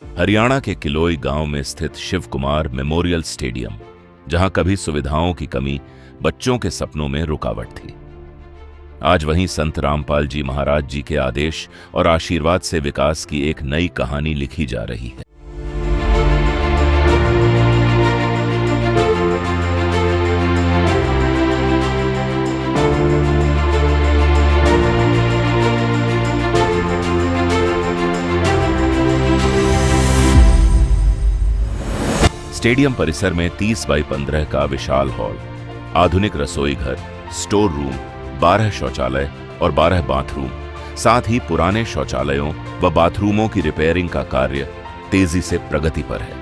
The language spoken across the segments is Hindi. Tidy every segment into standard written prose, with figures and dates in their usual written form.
हरियाणा के किलोई गांव में स्थित शिव कुमार मेमोरियल स्टेडियम, जहां कभी सुविधाओं की कमी बच्चों के सपनों में रुकावट थी, आज वहीं संत रामपाल जी महाराज जी के आदेश और आशीर्वाद से विकास की एक नई कहानी लिखी जा रही है। स्टेडियम परिसर में 30 बाई 15 का विशाल हॉल, आधुनिक रसोई घर, स्टोर रूम, 12 शौचालय और 12 बाथरूम, साथ ही पुराने शौचालयों व बाथरूमों की रिपेयरिंग का कार्य तेजी से प्रगति पर है।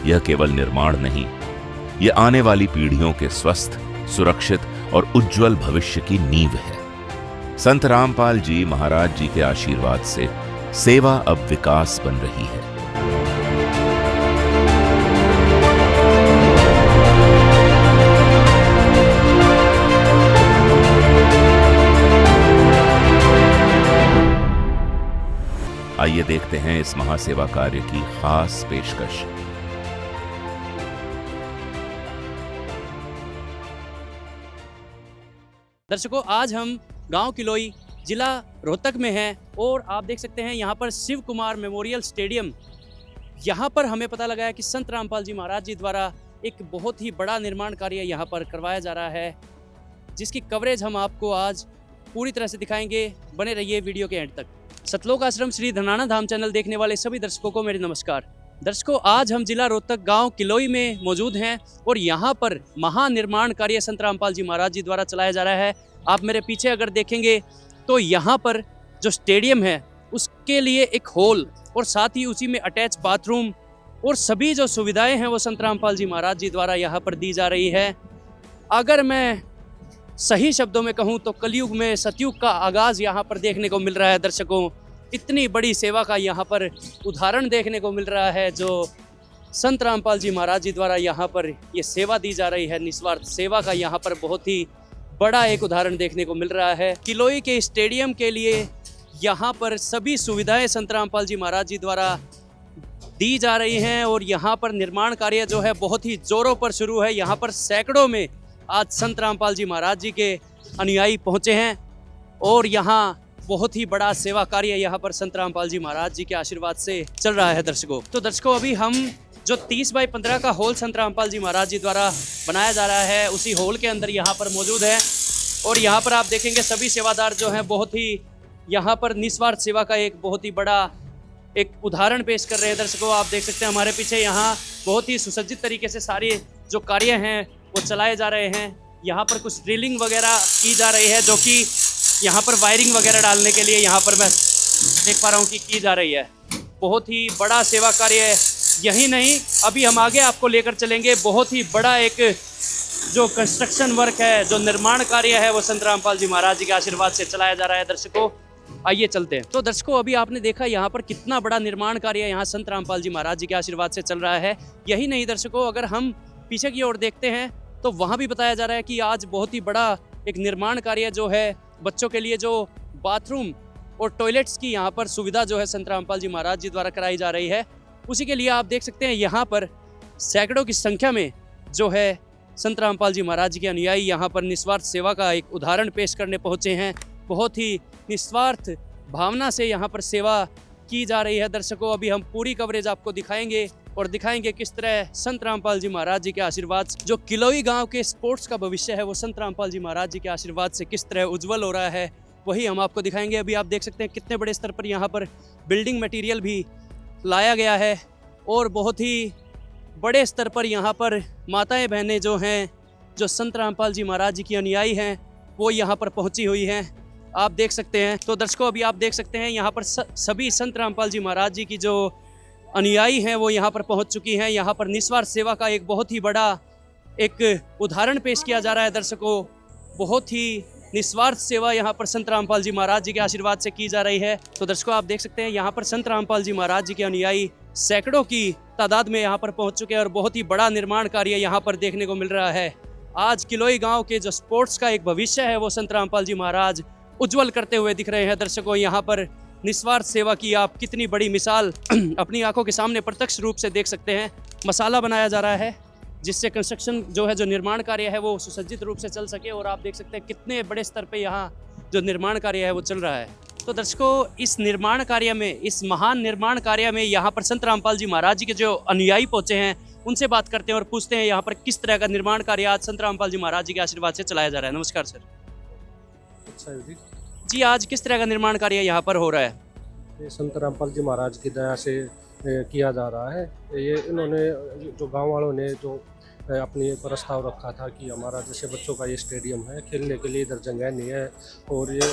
यह केवल निर्माण नहीं, यह आने वाली पीढ़ियों के स्वस्थ, सुरक्षित और उज्जवल भविष्य की नींव है। संत रामपाल जी महाराज जी के आशीर्वाद से सेवा अब विकास बन रही है। आइए देखते हैं इस महासेवा कार्य की खास पेशकश। दर्शकों, आज हम गांव किलोई, जिला रोहतक में हैं और आप देख सकते हैं यहाँ पर शिव कुमार मेमोरियल स्टेडियम। यहाँ पर हमें पता लगा है कि संत रामपाल जी महाराज जी द्वारा एक बहुत ही बड़ा निर्माण कार्य यहाँ पर करवाया जा रहा है, जिसकी कवरेज हम आपको आज पूरी तरह से दिखाएंगे। बने रहिए वीडियो के एंड तक। सतलोक आश्रम श्री धनाना धाम चैनल देखने वाले सभी दर्शकों को मेरे नमस्कार। दर्शकों, आज हम जिला रोहतक गांव किलोई में मौजूद हैं और यहाँ पर महानिर्माण कार्य संत रामपाल जी महाराज जी द्वारा चलाया जा रहा है। आप मेरे पीछे अगर देखेंगे तो यहाँ पर जो स्टेडियम है उसके लिए एक हॉल और साथ ही उसी में अटैच बाथरूम और सभी जो सुविधाएं हैं वो संत रामपाल जी महाराज जी द्वारा यहाँ पर दी जा रही है। अगर मैं सही शब्दों में कहूँ तो कलयुग में सतयुग का आगाज यहाँ पर देखने को मिल रहा है। दर्शकों, इतनी बड़ी सेवा का यहाँ पर उदाहरण देखने को मिल रहा है जो संत रामपाल जी महाराज जी द्वारा यहाँ पर ये सेवा दी जा रही है। निस्वार्थ सेवा का यहाँ पर बहुत ही बड़ा एक उदाहरण देखने को मिल रहा है। किलोई के स्टेडियम के लिए यहाँ पर सभी सुविधाएं संत रामपाल जी महाराज जी द्वारा दी जा रही हैं और यहाँ पर निर्माण कार्य जो है बहुत ही जोरों पर शुरू है। यहाँ पर सैकड़ों में आज संत रामपाल जी महाराज जी के अनुयायी पहुँचे हैं और यहाँ बहुत ही बड़ा सेवा कार्य यहाँ पर संत रामपाल जी महाराज जी के आशीर्वाद से चल रहा है। दर्शकों, अभी हम जो 30 बाई 15 का हॉल संत रामपाल जी महाराज जी द्वारा बनाया जा रहा है उसी हॉल के अंदर यहाँ पर मौजूद है और यहाँ पर आप देखेंगे सभी सेवादार जो हैं बहुत ही यहाँ पर निस्वार्थ सेवा का एक बहुत ही बड़ा एक उदाहरण पेश कर रहे हैं। दर्शकों, आप देख सकते हैं हमारे पीछे यहाँ बहुत ही सुसज्जित तरीके से सारे जो कार्य हैं वो चलाए जा रहे हैं। यहाँ पर कुछ ड्रिलिंग वगैरह की जा रही है जो कि यहाँ पर वायरिंग वगैरह डालने के लिए यहाँ पर मैं देख पा रहा हूँ कि की जा रही है। बहुत ही बड़ा सेवा कार्य। यही नहीं, अभी हम आगे आपको लेकर चलेंगे। बहुत ही बड़ा एक जो कंस्ट्रक्शन वर्क है, जो निर्माण कार्य है वो संत रामपाल जी महाराज जी के आशीर्वाद से चलाया जा रहा है। दर्शकों, आइए चलते हैं। तो दर्शकों, अभी आपने देखा यहाँ पर कितना बड़ा निर्माण कार्य यहाँ संत रामपाल जी महाराज जी के आशीर्वाद से चल रहा है। यही नहीं दर्शकों, अगर हम पीछे की ओर देखते हैं तो वहाँ भी बताया जा रहा है कि आज बहुत ही बड़ा एक निर्माण कार्य जो है बच्चों के लिए जो बाथरूम और टॉयलेट्स की यहाँ पर सुविधा जो है संत रामपाल जी महाराज जी द्वारा कराई जा रही है। उसी के लिए आप देख सकते हैं यहाँ पर सैकड़ों की संख्या में जो है संत रामपाल जी महाराज जी के अनुयायी यहाँ पर निस्वार्थ सेवा का एक उदाहरण पेश करने पहुँचे हैं। बहुत ही निस्वार्थ भावना से यहाँ पर सेवा की जा रही है। दर्शकों, अभी हम पूरी कवरेज आपको दिखाएंगे और दिखाएंगे किस तरह संत रामपाल जी महाराज जी के आशीर्वाद जो किलोई गांव के स्पोर्ट्स का भविष्य है वो संत रामपाल जी महाराज जी के आशीर्वाद से किस तरह उज्जवल हो रहा है, वही हम आपको दिखाएंगे। अभी आप देख सकते हैं कितने बड़े स्तर पर यहाँ पर बिल्डिंग मटेरियल भी लाया गया है और बहुत ही बड़े स्तर पर यहाँ पर माताएं बहनें जो हैं, जो संत रामपाल जी महाराज जी की अनुयायी हैं, वो यहाँ पर पहुँची हुई हैं। आप देख सकते हैं। तो दर्शकों, अभी आप देख सकते हैं यहाँ पर सभी संत रामपाल जी महाराज जी की जो अनुयायी हैं वो यहाँ पर पहुँच चुकी हैं। यहाँ पर निस्वार्थ सेवा का एक बहुत ही बड़ा एक उदाहरण पेश किया जा रहा है। दर्शकों, बहुत ही निस्वार्थ सेवा यहाँ पर संत रामपाल जी महाराज जी के आशीर्वाद से की जा रही है। तो दर्शकों, आप देख सकते हैं यहाँ पर संत रामपाल जी महाराज जी के अनुयायी सैकड़ों की तादाद में यहाँ पर पहुँच चुके हैं और बहुत ही बड़ा निर्माण कार्य यहाँ पर देखने को मिल रहा है। आज किलोई गांव के जो स्पोर्ट्स का एक भविष्य है वो संत रामपाल जी महाराज उज्जवल करते हुए दिख रहे हैं। दर्शकों, यहाँ पर निस्वार्थ सेवा की आप कितनी बड़ी मिसाल अपनी आंखों के सामने प्रत्यक्ष रूप से देख सकते हैं। मसाला बनाया जा रहा है जिससे कंस्ट्रक्शन जो है, जो निर्माण कार्य है वो सुसज्जित रूप से चल सके, और आप देख सकते हैं कितने बड़े स्तर पे यहाँ जो निर्माण कार्य है वो चल रहा है। तो दर्शकों, इस निर्माण कार्य में, इस महान निर्माण कार्य में यहाँ पर संत रामपाल जी महाराज जी के जो अनुयायी पहुंचे हैं उनसे बात करते हैं और पूछते हैं यहाँ पर किस तरह का निर्माण कार्य आज संत रामपाल जी महाराज जी के आशीर्वाद से चलाया जा रहा है। नमस्कार सर। अच्छा जी, आज किस तरह का निर्माण कार्य यहाँ पर हो रहा है? ये संत रामपाल जी महाराज की दया से किया जा रहा है। ये इन्होंने जो गांव वालों ने जो अपनी प्रस्ताव रखा था कि हमारा जैसे बच्चों का ये स्टेडियम है, खेलने के लिए इधर जगह नहीं है और ये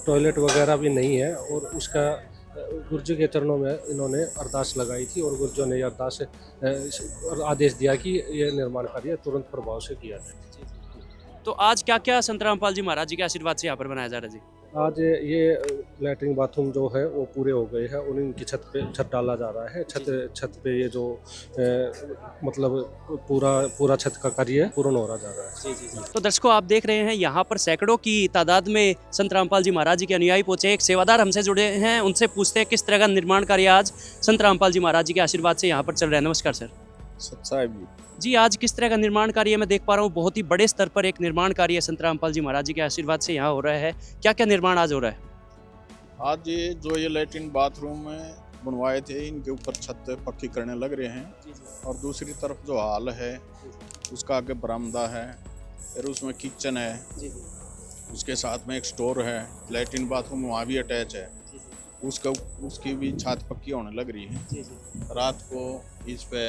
टॉयलेट वगैरह भी नहीं है, और उसका गुरुजी के चरणों में इन्होंने अरदास लगाई थी और गुरुजों ने ये अरदास आदेश दिया कि ये निर्माण कार्य तुरंत प्रभाव से किया जाए। तो आज क्या क्या संत रामपाल जी महाराज जी के आशीर्वाद से यहाँ पर बनाया जा रहा है? जी, आज ये लैट्रिन बाथरूम जो है वो पूरे हो गए हैं, उनकी छत डाला जा रहा है। छत पे ये जो मतलब पूरा छत का कार्य पूर्ण हो रहा जा रहा है। जी। तो दर्शकों, आप देख रहे हैं यहाँ पर सैकड़ों की तादाद में संत रामपाल जी महाराज जी के अनुयायी पहुंचे। एक सेवादार हमसे जुड़े हैं, उनसे पूछते हैं किस तरह का निर्माण कार्य आज संत रामपाल जी महाराज जी के आशीर्वाद से यहाँ पर चल रहा है। नमस्कार सर। सत्साहेब जी, आज किस तरह का निर्माण कार्य मैं देख पा रहा हूँ, बहुत ही बड़े स्तर पर एक निर्माण कार्य संत रामपाल जी महाराज जी के आशीर्वाद से यहाँ हो रहा है। क्या क्या निर्माण आज हो रहा है? आज ये जो ये लैट्रिन बाथरूम बनवाए थे, इनके ऊपर छत पक्की करने लग रहे हैं, और दूसरी तरफ जो हॉल है उसका आगे बरामदा है, फिर उसमें किचन है, उसके साथ में एक स्टोर है, लैट्रिन बाथरूम वहाँ भी अटैच है, उसकी भी छत पक्की होने लग रही है। रात को इस पे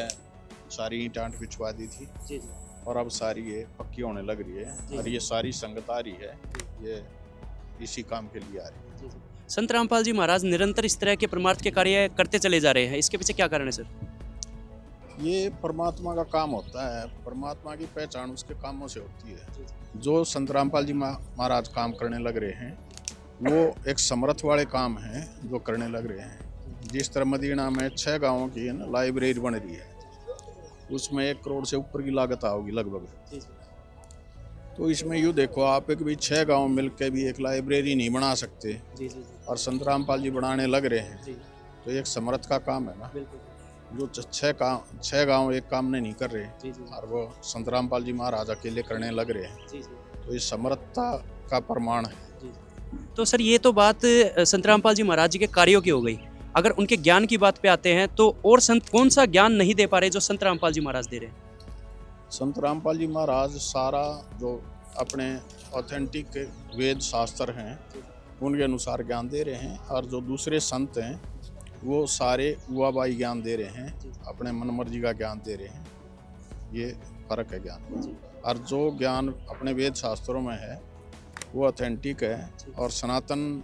सारी ईंट बिछवा दी थी और अब सारी ये पक्की होने लग रही है, और ये सारी संगत आ रही है, ये इसी काम के लिए आ रही है। संत रामपाल जी महाराज निरंतर इस तरह के परमार्थ के कार्य करते चले जा रहे हैं, इसके पीछे क्या कारण है सर? ये परमात्मा का काम होता है, परमात्मा की पहचान उसके कामों से होती है। जो संत रामपाल जी महाराज काम करने लग रहे हैं वो एक समर्थ वाले काम हैं जो करने लग रहे हैं। जिस तरह मदीना में 6 गाँवों की है ना लाइब्रेरी बन रही है, उसमें 1 करोड़ से ऊपर की लागत आओगी लगभग। तो इसमें यूँ देखो आप, एक भी 6 गांव मिलकर भी एक लाइब्रेरी नहीं बना सकते, और संत रामपाल जी बनाने लग रहे हैं, तो एक समर्थ का काम है ना। जो 6 गांव एक काम नहीं कर रहे और वो संत रामपाल जी महाराज अकेले करने लग रहे हैं, तो ये समर्थता का प्रमाण है। तो सर, ये तो बात संत रामपाल जी महाराज जी के कार्यों की हो गई। अगर उनके ज्ञान की बात पे आते हैं तो और संत कौन सा ज्ञान नहीं दे पा रहे जो संत रामपाल जी महाराज दे रहे हैं? संत रामपाल जी महाराज सारा जो अपने ऑथेंटिक वेद शास्त्र हैं उनके अनुसार ज्ञान दे रहे हैं, और जो दूसरे संत हैं वो सारे हुआबाई ज्ञान दे रहे हैं, अपने मनमर्जी का ज्ञान दे रहे हैं। ये फर्क है ज्ञान। और जो ज्ञान अपने वेद शास्त्रों में है वो ऑथेंटिक है, और सनातन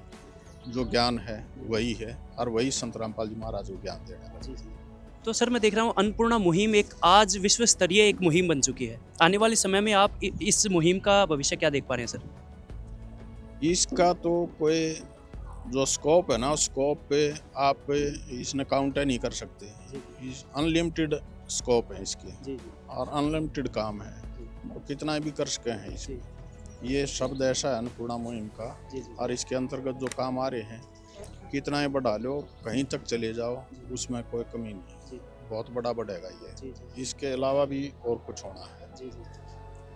जो ज्ञान है वही है, और वही संत रामपाल जी महाराज को ज्ञान देने लगे। तो सर, मैं देख रहा हूँ अन्नपूर्णा मुहिम एक आज विश्व स्तरीय एक मुहिम बन चुकी है। आने वाले समय में आप इस मुहिम का भविष्य क्या देख पा रहे हैं सर? इसका तो कोई जो स्कोप है ना, स्कोप पे आप इसने काउंटर नहीं कर सकते। अनलिमिटेड स्कोप है इसके, और अनलिमिटेड काम है, और कितना भी कर सके हैं इसमें। ये शब्द ऐसा है अन्नपूर्णा मुहिम का, और इसके अंतर्गत जो काम आ रहे हैं कितना ही बढ़ा लो, कहीं तक चले जाओ, उसमें कोई कमी नहीं, बहुत बड़ा बढ़ेगा ये। इसके अलावा भी और कुछ होना है।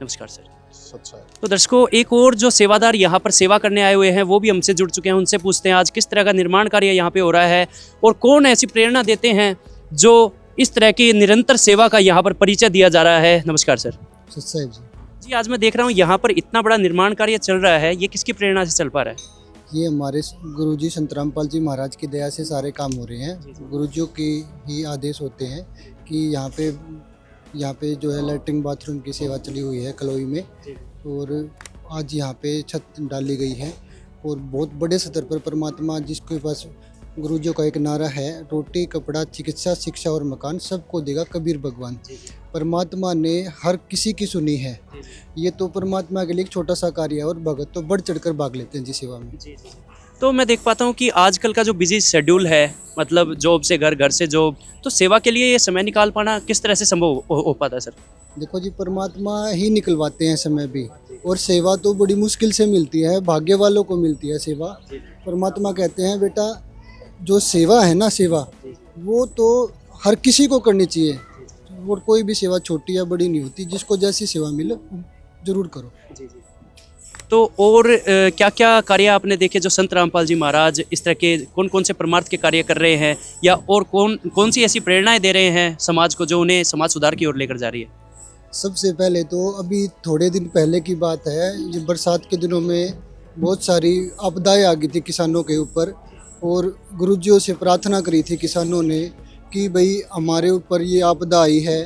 नमस्कार सर। सच्चा है। तो दर्शकों, एक और जो सेवादार यहाँ पर सेवा करने आए हुए हैं वो भी हमसे जुड़ चुके हैं, उनसे पूछते हैं आज किस तरह का निर्माण कार्य यहाँ पे हो रहा है और कौन ऐसी प्रेरणा देते हैं जो इस तरह की निरंतर सेवा का यहाँ पर परिचय दिया जा रहा है। नमस्कार सर। सत्साहेब जी, आज मैं देख रहा हूँ यहाँ पर इतना बड़ा निर्माण कार्य चल रहा है, ये किसकी प्रेरणा से चल पा रहा है? ये हमारे गुरुजी संत रामपाल जी महाराज की दया से सारे काम हो रहे हैं। गुरुजियों के ही आदेश होते हैं कि यहाँ पे जो है लैट्रिन बाथरूम की सेवा चली हुई है कलोई में, और आज यहाँ पे छत डाली गई है, और बहुत बड़े स्तर पर परमात्मा जिसके पास गुरुजियों का एक नारा है, रोटी कपड़ा चिकित्सा शिक्षा और मकान सबको देगा कबीर भगवान। परमात्मा ने हर किसी की सुनी है। ये तो परमात्मा के लिए एक छोटा सा कार्य है, और भगत तो बढ़ चढ़कर भाग लेते हैं जी सेवा में। तो मैं देख पाता हूँ कि आजकल का जो बिजी शेड्यूल है, मतलब जॉब से घर, घर से जॉब, तो सेवा के लिए ये समय निकाल पाना किस तरह से संभव हो पाता है सर? देखो जी, परमात्मा ही निकलवाते हैं समय भी, और सेवा तो बड़ी मुश्किल से मिलती है, भाग्य वालों को मिलती है सेवा। परमात्मा कहते हैं बेटा जो सेवा है ना, सेवा वो तो हर किसी को करनी चाहिए, और कोई भी सेवा छोटी या बड़ी नहीं होती, जिसको जैसी सेवा मिले जरूर करो। तो और क्या क्या कार्य आपने देखे जो संत रामपाल जी महाराज इस तरह के कौन कौन से परमार्थ के कार्य कर रहे हैं, या और कौन कौन सी ऐसी प्रेरणाएं दे रहे हैं समाज को जो उन्हें समाज सुधार की ओर लेकर जा रही है? सबसे पहले तो अभी थोड़े दिन पहले की बात है, ये बरसात के दिनों में बहुत सारी आपदाएं आ गई थी किसानों के ऊपर, और गुरुजियों से प्रार्थना करी थी किसानों ने कि भाई हमारे ऊपर ये आपदा आई है।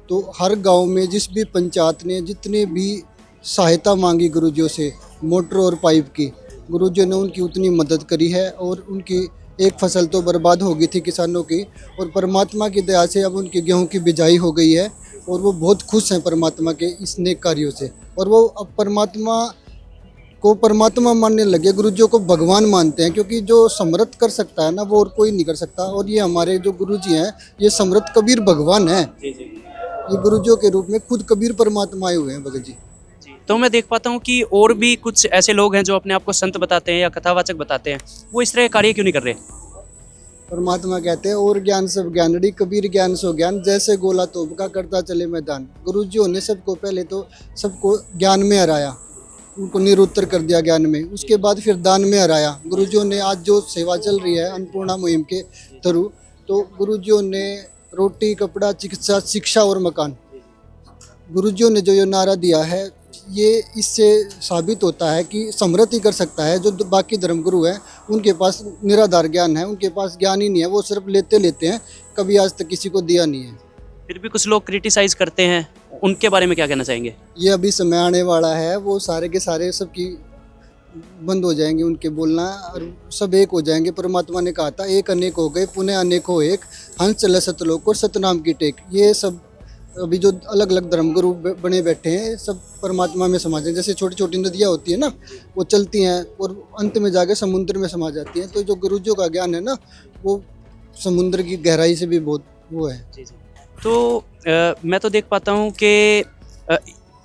तो हर गांव में जिस भी पंचायत ने जितने भी सहायता मांगी गुरुजियों से, मोटर और पाइप की, गुरुजियों ने उनकी उतनी मदद करी है, और उनकी एक फसल तो बर्बाद हो गई थी किसानों की, और परमात्मा की दया से अब उनकी गेहूं की बिजाई हो गई है, और वो बहुत खुश हैं परमात्मा के इस नेक कार्यों से, और वो अब परमात्मा को परमात्मा मानने लगे, गुरुजियों को भगवान मानते हैं, क्योंकि जो समर्थ कर सकता है ना वो और कोई नहीं कर सकता। और ये हमारे जो गुरुजी हैं ये समर्थ कबीर भगवान हैं, ये गुरुजियों के रूप में खुद कबीर परमात्मा आए हुए हैं भगत जी। तो मैं देख पाता हूँ कि और भी कुछ ऐसे लोग हैं जो अपने आप को संत बताते हैं या कथावाचक बताते हैं, वो इस तरह के कार्य क्यों नहीं कर रहे? परमात्मा कहते हैं और ज्ञान सब ज्ञानड़ी, कबीर ज्ञान सो ज्ञान, जैसे गोला तोप का करता चले मैदान। गुरुजियों ने सबको पहले तो सबको ज्ञान में हराया, उनको निरुत्तर कर दिया ज्ञान में, उसके बाद फिर दान में हराया। गुरुजियों ने आज जो सेवा चल रही है अन्नपूर्णा मुहिम के थ्रू, तो गुरुजियों ने रोटी, कपड़ा, चिकित्सा, शिक्षा और मकान, गुरुजियों ने जो ये नारा दिया है, ये इससे साबित होता है कि समर्थ ही कर सकता है। जो बाकी धर्मगुरु हैं उनके पास निराधार ज्ञान है, उनके पास ज्ञान ही नहीं है, वो सिर्फ लेते लेते हैं, कभी आज तक किसी को दिया नहीं है। फिर भी कुछ लोग क्रिटिसाइज करते हैं, उनके बारे में क्या कहना चाहेंगे? ये अभी समय आने वाला है, वो सारे के सारे सबकी बंद हो जाएंगे उनके बोलना, और सब एक हो जाएंगे। परमात्मा ने कहा था एक अनेक हो गए, पुनः अनेक हो एक, हंस चले सतलोक और सतनाम की टेक। ये सब अभी जो अलग अलग धर्मगुरु बने बैठे हैं सब परमात्मा में समा जाए। जैसे छोटी छोटी नदियाँ होती है ना, वो चलती हैं और अंत में जाके समुद्र में समा जाती हैं। तो जो गुरुजियों का ज्ञान है ना, वो समुद्र की गहराई से भी बहुत वो है। तो मैं तो देख पाता हूँ कि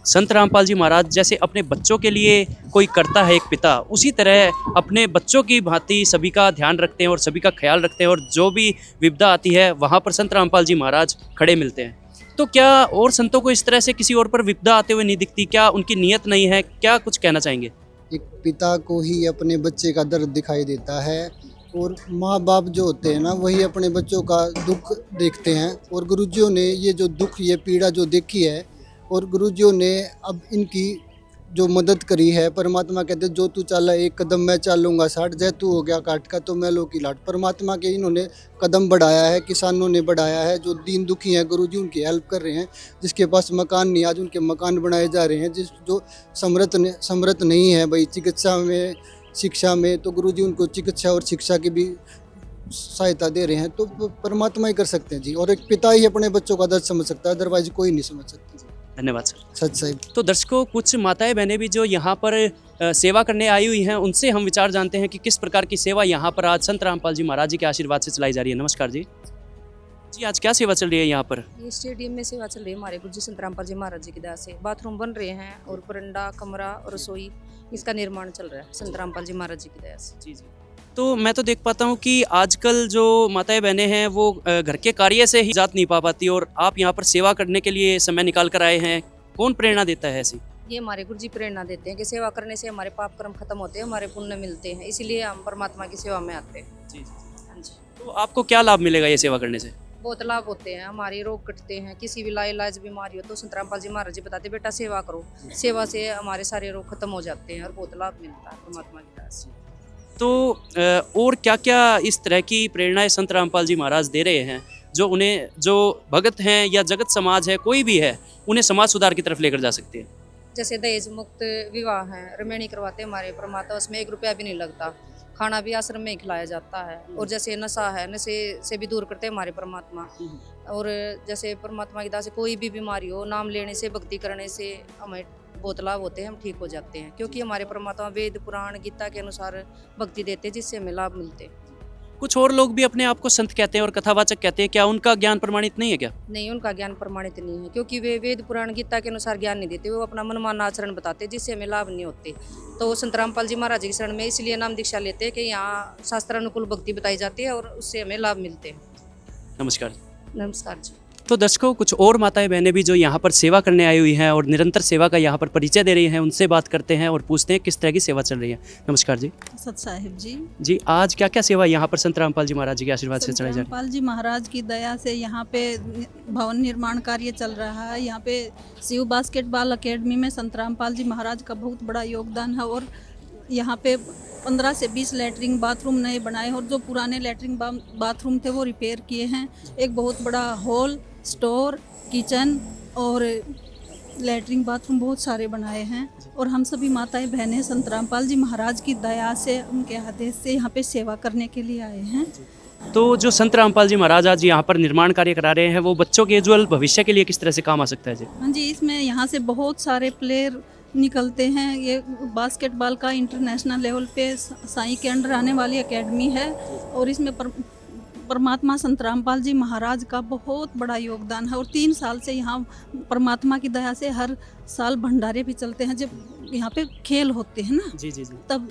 संत रामपाल जी महाराज जैसे अपने बच्चों के लिए कोई करता है एक पिता, उसी तरह अपने बच्चों की भांति सभी का ध्यान रखते हैं और सभी का ख्याल रखते हैं, और जो भी विपदा आती है वहाँ पर संत रामपाल जी महाराज खड़े मिलते हैं। तो क्या और संतों को इस तरह से किसी और पर विपदा आते हुए नहीं दिखती? क्या उनकी नीयत नहीं है? क्या कुछ कहना चाहेंगे? एक पिता को ही अपने बच्चे का दर्द दिखाई देता है, और माँ बाप जो होते हैं ना वही अपने बच्चों का दुख देखते हैं। और गुरुजियों ने ये जो दुख, ये पीड़ा जो देखी है, और गुरुजियों ने अब इनकी जो मदद करी है, परमात्मा कहते जो तू चाला एक कदम मैं चालूंगा 60, जय तू हो गया काट का तो मैं लो की लाट। परमात्मा के इन्होंने कदम बढ़ाया है, किसानों ने बढ़ाया है, जो दीन दुखी हैं गुरुजी उनकी हेल्प कर रहे हैं। जिसके पास मकान नहीं, आज उनके मकान बनाए जा रहे हैं। जो समर्थ नहीं है भाई चिकित्सा में, शिक्षा में, तो गुरुजी उनको चिकित्सा और शिक्षा की भी सहायता दे रहे हैं। तो परमात्मा ही कर सकते हैं जी, और एक पिता ही अपने बच्चों का दर्द समझ सकता है, अदरवाइज कोई नहीं समझ सकता। धन्यवाद सर। सच साहिब। तो दर्शकों, कुछ माताएं बहनें भी जो यहाँ पर सेवा करने आई हुई हैं, उनसे हम विचार जानते हैं कि किस प्रकार की सेवा यहाँ पर आज संत रामपाल जी महाराज जी के आशीर्वाद से चलाई जा रही है। नमस्कार जी। जी, आज क्या सेवा चल रही है यहाँ पर? ये स्टेडियम में सेवा चल रही है हमारे गुरुजी संत रामपाल जी महाराज जी की दया से। बाथरूम बन रहे हैं और बरंडा, कमरा और रसोई, इसका निर्माण चल रहा है संत रामपाल जी महाराज जी की दया से। जी जी। तो मैं तो देख पाता हूँ कि आजकल जो माताएं बहनें हैं वो घर के कार्य से ही जात नहीं पा पाती, और आप यहाँ पर सेवा करने के लिए समय निकाल कर आए हैं। कौन प्रेरणा देता है ऐसी? ये हमारे गुरुजी प्रेरणा देते हैं कि सेवा करने से हमारे पाप कर्म खत्म होते हैं, हमारे पुण्य मिलते हैं, इसीलिए हम परमात्मा की सेवा में आते हैं। जी जी। हाँ जी। तो आपको क्या लाभ मिलेगा ये सेवा करने से? बहुत लाभ होते हैं, हमारे रोग कटते हैं, किसी भी लाइलाज बीमारी हो तो संत रामपाल जी महाराज जी बताते बेटा सेवा करो, सेवा से हमारे सारे रोग खत्म हो जाते हैं और बहुत लाभ मिलता है परमात्मा की दया से। तो और क्या क्या इस तरह की प्रेरणाएं संत रामपाल जी महाराज दे रहे हैं जो उन्हें, जो भगत हैं या जगत समाज है, कोई भी है, उन्हें समाज सुधार की तरफ लेकर जा सकती है? जैसे दहेज मुक्त विवाह है, रमेणी करवाते हमारे परमात्मा, उसमें 1 रुपया भी नहीं लगता, खाना भी आश्रम में खिलाया जाता है। और जैसे नशा है, नशे से भी दूर करते हैं हमारे परमात्मा। और जैसे परमात्मा की दया से कोई भी बीमारी हो, नाम लेने से, भक्ति करने से हमें बहुत लाभ होते हैं, हम ठीक हो जाते हैं, क्योंकि हमारे परमात्मा वेद पुराण गीता के अनुसार भक्ति देते हैं, जिससे हमें लाभ मिलते हैं। कुछ और लोग भी अपने आप को संत कहते हैं और कथावाचक कहते हैं, क्या उनका ज्ञान प्रमाणित नहीं है क्या? नहीं, उनका ज्ञान प्रमाणित नहीं है, क्योंकि वे वेद पुराण गीता के अनुसार ज्ञान नहीं देते, वो अपना मनमाना आचरण बताते हैं, जिससे हमें लाभ नहीं होते। तो संत रामपाल जी महाराज की शरण में इसलिए नाम दीक्षा लेते हैं कि यहाँ शास्त्रानुकूल भक्ति बताई जाती है और उससे हमें लाभ मिलते हैं। नमस्कार। नमस्कार जी। तो दर्शकों, कुछ और माताएं बहनें भी जो यहाँ पर सेवा करने आई हुई हैं और निरंतर सेवा का यहाँ पर परिचय दे रही हैं, उनसे बात करते हैं और पूछते हैं किस तरह की सेवा चल रही है। नमस्कार जी। सत साहिब जी। जी, आज क्या क्या सेवा यहाँ पर संत रामपाल जी महाराज जी के आशीर्वाद से चलाई जा रही है? रामपाल जी महाराज की दया से यहाँ पे भवन निर्माण कार्य चल रहा है। यहाँ पे शिव बास्केटबॉल अकेडमी में संत रामपाल जी महाराज का बहुत बड़ा योगदान है और यहाँ पे 15 से 20 लैट्रिन बाथरूम नए बनाए और जो पुराने लैट्रिन बाथरूम थे वो रिपेयर किए हैं। एक बहुत बड़ा हॉल, स्टोर, किचन और लैट्रिन बाथरूम बहुत सारे बनाए हैं और हम सभी माताएं बहनें संत रामपाल जी महाराज की दया से, उनके आदेश से यहाँ पे सेवा करने के लिए आए हैं। तो जो संत रामपाल जी महाराज आज यहाँ पर निर्माण कार्य करा रहे हैं, वो बच्चों के उज्ज्वल भविष्य के लिए किस तरह से काम आ सकता है जी? हाँ जी, इसमें यहाँ से बहुत सारे प्लेयर निकलते हैं। ये बास्केटबॉल का इंटरनेशनल लेवल पे साईं के अंडर आने वाली एकेडमी है और इसमें परमात्मा संत रामपाल जी महाराज का बहुत बड़ा योगदान है और 3 साल से यहाँ परमात्मा की दया से हर साल भंडारे भी चलते हैं। जब यहाँ पे खेल होते हैं ना, जी जी जी, तब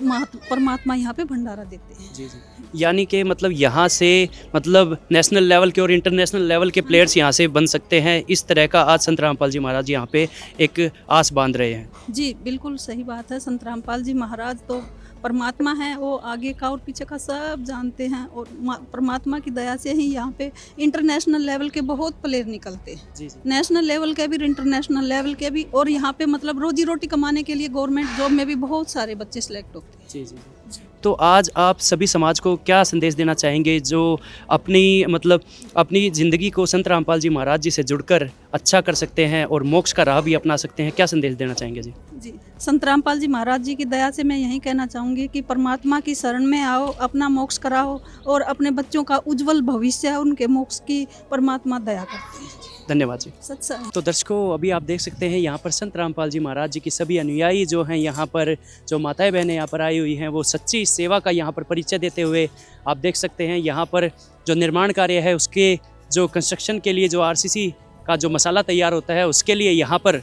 परमात्मा यहाँ पे भंडारा देते हैं। जी जी। यानी कि मतलब यहाँ से मतलब नेशनल लेवल के और इंटरनेशनल लेवल के प्लेयर्स यहाँ से बन सकते हैं, इस तरह का आज संत रामपाल जी महाराज यहाँ पे एक आस बांध रहे हैं। जी बिल्कुल सही बात है। संत रामपाल जी महाराज तो परमात्मा है, वो आगे का और पीछे का सब जानते हैं और परमात्मा की दया से ही यहाँ पे इंटरनेशनल लेवल के बहुत प्लेयर निकलते हैं। जी जी। नेशनल लेवल के भी, इंटरनेशनल लेवल के भी, और यहाँ पे मतलब रोजी रोटी कमाने के लिए गवर्नमेंट जॉब में भी बहुत सारे बच्चे सिलेक्ट होते हैं। जी जी। तो आज आप सभी समाज को क्या संदेश देना चाहेंगे जो अपनी ज़िंदगी को संत रामपाल जी महाराज जी से जुड़कर अच्छा कर सकते हैं और मोक्ष का राह भी अपना सकते हैं? क्या संदेश देना चाहेंगे जी? जी, संत रामपाल जी महाराज जी की दया से मैं यही कहना चाहूँगी कि परमात्मा की शरण में आओ, अपना मोक्ष कराओ और अपने बच्चों का उज्जवल भविष्य, उनके मोक्ष की परमात्मा दया करते हैं। धन्यवाद जी। सत्संग। तो दर्शकों, अभी आप देख सकते हैं यहाँ पर संत रामपाल जी महाराज जी की सभी अनुयायी जो हैं, यहाँ पर जो माताएं बहनें यहाँ पर आई हुई हैं, वो सच्ची सेवा का यहाँ पर परिचय देते हुए आप देख सकते हैं यहाँ पर जो निर्माण कार्य है उसके जो कंस्ट्रक्शन के लिए जो RCC का जो मसाला तैयार होता है उसके लिए यहाँ पर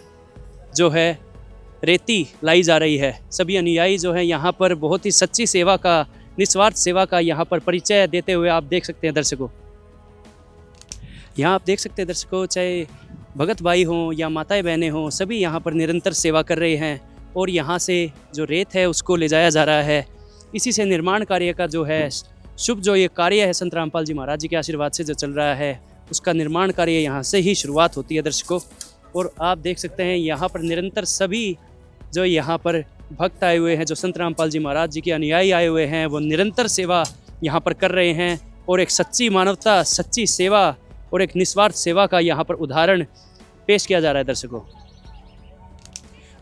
जो है रेती लाई जा रही है। सभी अनुयायी जो हैं यहाँ पर बहुत ही सच्ची सेवा का, निस्वार्थ सेवा का यहाँ पर परिचय देते हुए आप देख सकते हैं दर्शकों। यहाँ आप देख सकते हैं दर्शकों, चाहे भगत भाई हों या माताएं बहनें हों, सभी यहाँ पर निरंतर सेवा कर रहे हैं और यहाँ से जो रेत है उसको ले जाया जा रहा है। इसी से निर्माण कार्य का जो है शुभ जो ये कार्य है संत रामपाल जी महाराज जी के आशीर्वाद से जो चल रहा है, उसका निर्माण कार्य यहाँ से ही शुरुआत होती है दर्शकों। और आप देख सकते हैं यहाँ पर निरंतर सभी जो यहाँ पर भक्त आए हुए हैं, जो संत रामपाल जी महाराज जी के अनुयायी आए हुए हैं, वो निरंतर सेवा यहाँ पर कर रहे हैं और एक सच्ची मानवता, सच्ची सेवा और एक निस्वार्थ सेवा का यहाँ पर उदाहरण पेश किया जा रहा है दर्शकों।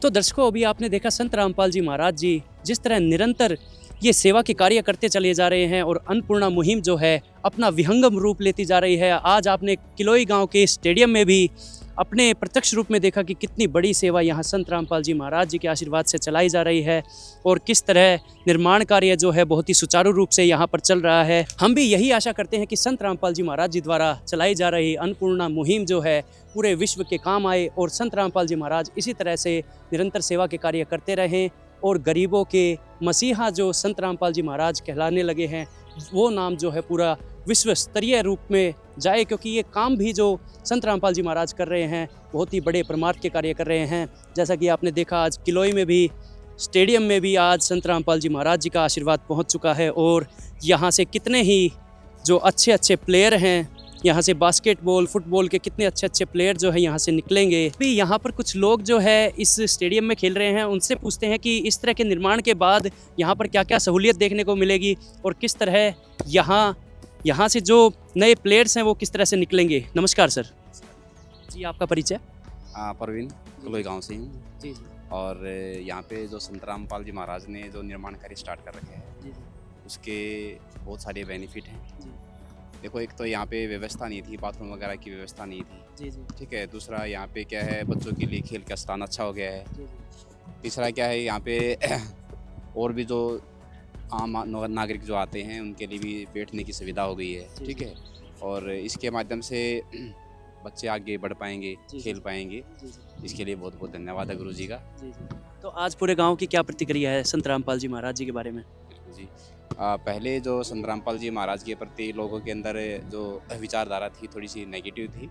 तो दर्शकों, अभी आपने देखा संत रामपाल जी महाराज जी जिस तरह निरंतर ये सेवा के कार्य करते चले जा रहे हैं और अन्नपूर्णा मुहिम जो है अपना विहंगम रूप लेती जा रही है। आज आपने किलोई गांव के स्टेडियम में भी अपने प्रत्यक्ष रूप में देखा कि कितनी बड़ी सेवा यहाँ संत रामपाल जी महाराज जी के आशीर्वाद से चलाई जा रही है और किस तरह निर्माण कार्य जो है बहुत ही सुचारू रूप से यहाँ पर चल रहा है। हम भी यही आशा करते हैं कि संत रामपाल जी महाराज जी द्वारा चलाई जा रही अन्नपूर्णा मुहिम जो है पूरे विश्व के काम आए और संत रामपाल जी महाराज इसी तरह से निरंतर सेवा के कार्य करते रहें और गरीबों के मसीहा जो संत रामपाल जी महाराज कहलाने लगे हैं, वो नाम जो है पूरा विश्व स्तरीय रूप में जाए, क्योंकि ये काम भी जो संत रामपाल जी महाराज कर रहे हैं बहुत ही बड़े परमार्थ के कार्य कर रहे हैं। जैसा कि आपने देखा आज किलोई में भी, स्टेडियम में भी आज संत रामपाल जी महाराज जी का आशीर्वाद पहुंच चुका है और यहाँ से कितने ही जो अच्छे अच्छे प्लेयर हैं, यहाँ से बास्केटबॉल, फुटबॉल के कितने अच्छे अच्छे प्लेयर जो है यहाँ से निकलेंगे। भी यहाँ पर कुछ लोग जो है इस स्टेडियम में खेल रहे हैं, उनसे पूछते हैं कि इस तरह के निर्माण के बाद यहाँ पर क्या क्या सहूलियत देखने को मिलेगी और किस तरह यहाँ से जो नए प्लेयर्स हैं वो किस तरह से निकलेंगे। नमस्कार सर जी, आपका परिचय? परवीन, किलोई गांव से हूँ जी। और यहाँ पे जो संत रामपाल जी महाराज ने जो निर्माण कार्य स्टार्ट कर रखे हैं जी। उसके बहुत सारे बेनिफिट हैं। देखो एक तो यहाँ पे व्यवस्था नहीं थी, बाथरूम वगैरह की व्यवस्था नहीं थी, जी जी ठीक है। दूसरा यहाँ पे क्या है, बच्चों के लिए खेल का स्थान अच्छा हो गया है। जी जी तीसरा क्या है, यहाँ पे और भी जो आम नागरिक जो आते हैं उनके लिए भी बैठने की सुविधा हो गई है, जी, ठीक जी। है। और इसके माध्यम से बच्चे आगे बढ़ पाएंगे, जी, खेल जी। पाएंगे। जी जी इसके लिए बहुत बहुत धन्यवाद है गुरु जी का। जी जी। तो आज पूरे गांव की क्या प्रतिक्रिया है संत रामपाल जी महाराज जी के बारे में? बिल्कुल जी। पहले जो संत रामपाल जी महाराज के प्रति लोगों के अंदर जो विचारधारा थी थोड़ी सी नेगेटिव थी,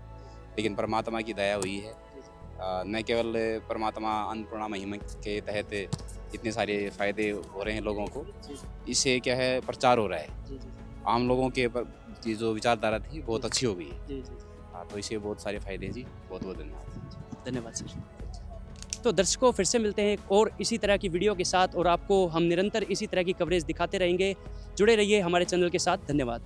लेकिन परमात्मा की दया हुई है। न केवल परमात्मा अन्नपूर्णा महिमा के तहत इतने सारे फायदे हो रहे हैं लोगों को, इससे क्या है प्रचार हो रहा है। जी जी आम लोगों के की जो विचारधारा थी बहुत अच्छी हो गई है। जी जी। हाँ, तो इससे बहुत सारे फायदे हैं जी। बहुत बहुत धन्यवाद। धन्यवाद सर। तो दर्शकों फिर से मिलते हैं और इसी तरह की वीडियो के साथ, और आपको हम निरंतर इसी तरह की कवरेज दिखाते रहेंगे। जुड़े रहिए हमारे चैनल के साथ। धन्यवाद।